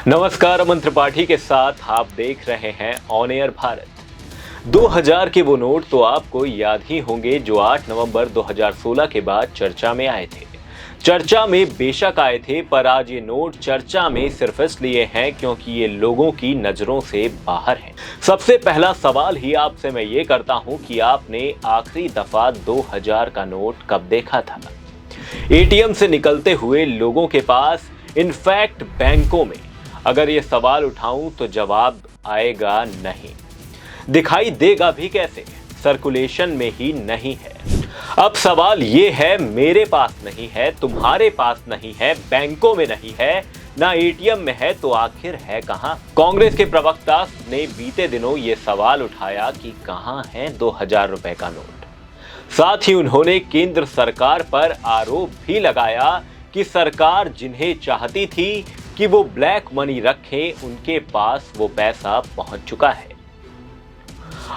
नमस्कार, अमन त्रिपाठी के साथ आप देख रहे हैं ऑन एयर भारत। 2000 के वो नोट तो आपको याद ही होंगे जो 8 नवंबर 2016 के बाद चर्चा में आए थे। चर्चा में बेशक आए थे, पर आज ये नोट चर्चा में सिर्फ इसलिए हैं क्योंकि ये लोगों की नजरों से बाहर हैं। सबसे पहला सवाल ही आपसे मैं ये करता हूं कि आपने आखिरी दफा 2000 का नोट कब देखा था? एटीएम से निकलते हुए लोगों के पास, इनफैक्ट बैंकों में? अगर ये सवाल उठाऊं तो जवाब आएगा नहीं। दिखाई देगा भी कैसे? सर्कुलेशन में ही नहीं है। अब सवाल ये है, मेरे पास नहीं है, तुम्हारे पास नहीं है, बैंकों में नहीं है, ना एटीएम में है, तो आखिर है कहां? कांग्रेस के प्रवक्ता ने बीते दिनों ये सवाल उठाया कि कहां है 2000 रुपए का नोट। साथ ही उन्होंने केंद्र सरकार पर आरोप भी लगाया कि सरकार जिन्हें चाहती थी कि वो ब्लैक मनी रखें, उनके पास वो पैसा पहुंच चुका है।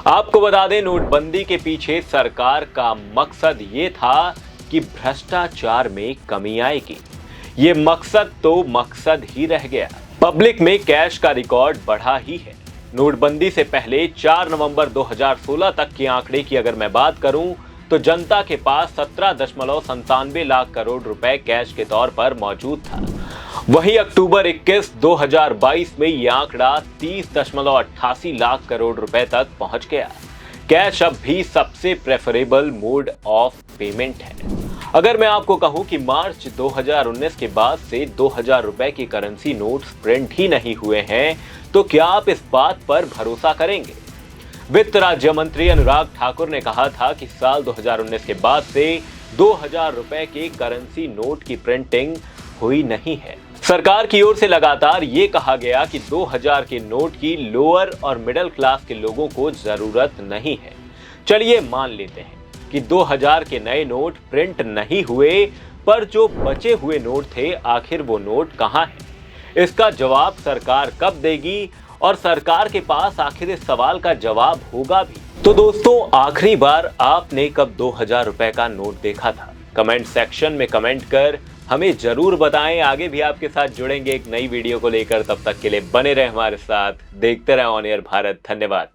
आपको बता दें, नोटबंदी के पीछे सरकार का मकसद ये था कि भ्रष्टाचार में कमी आएगी। ये मकसद तो मकसद ही रह गया। पब्लिक में कैश का रिकॉर्ड बढ़ा ही है। नोटबंदी से पहले 4 नवंबर 2016 तक के आंकड़े की अगर मैं बात करूं तो जनता के पास 17.97 लाख करोड़ रुपए कैश के तौर पर मौजूद था। वहीं अक्टूबर 21, 2022 में यह आंकड़ा 30.88 लाख करोड़ रुपए तक पहुंच गया। कैश अब भी सबसे प्रेफरेबल मोड ऑफ पेमेंट है। अगर मैं आपको कहूं कि मार्च 2019 के बाद से 2000 रुपए की करेंसी नोट्स प्रिंट ही नहीं हुए हैं, तो क्या आप इस बात पर भरोसा करेंगे? वित्त राज्य मंत्री अनुराग ठाकुर ने कहा था कि साल 2019 के बाद से 2000 रुपए के करेंसी नोट की प्रिंटिंग हुई नहीं है। सरकार की ओर से लगातार ये कहा गया कि 2000 के नोट की लोअर और मिडिल क्लास के लोगों को जरूरत नहीं है। चलिए मान लेते हैं कि 2000 के नए नोट प्रिंट नहीं हुए, पर जो बचे हुए नोट थे, आखिर वो नोट कहां हैं? इसका जवाब सरकार कब देगी और सरकार के पास आखिर इस सवाल का जवाब होगा भी? तो दोस्तों, आखिरी बार आपने कब 2000 रुपए का नोट देखा था? कमेंट सेक्शन में कमेंट कर हमें जरूर बताएं। आगे भी आपके साथ जुड़ेंगे एक नई वीडियो को लेकर। तब तक के लिए बने रहे हमारे साथ, देखते रहे ऑन एयर भारत। धन्यवाद।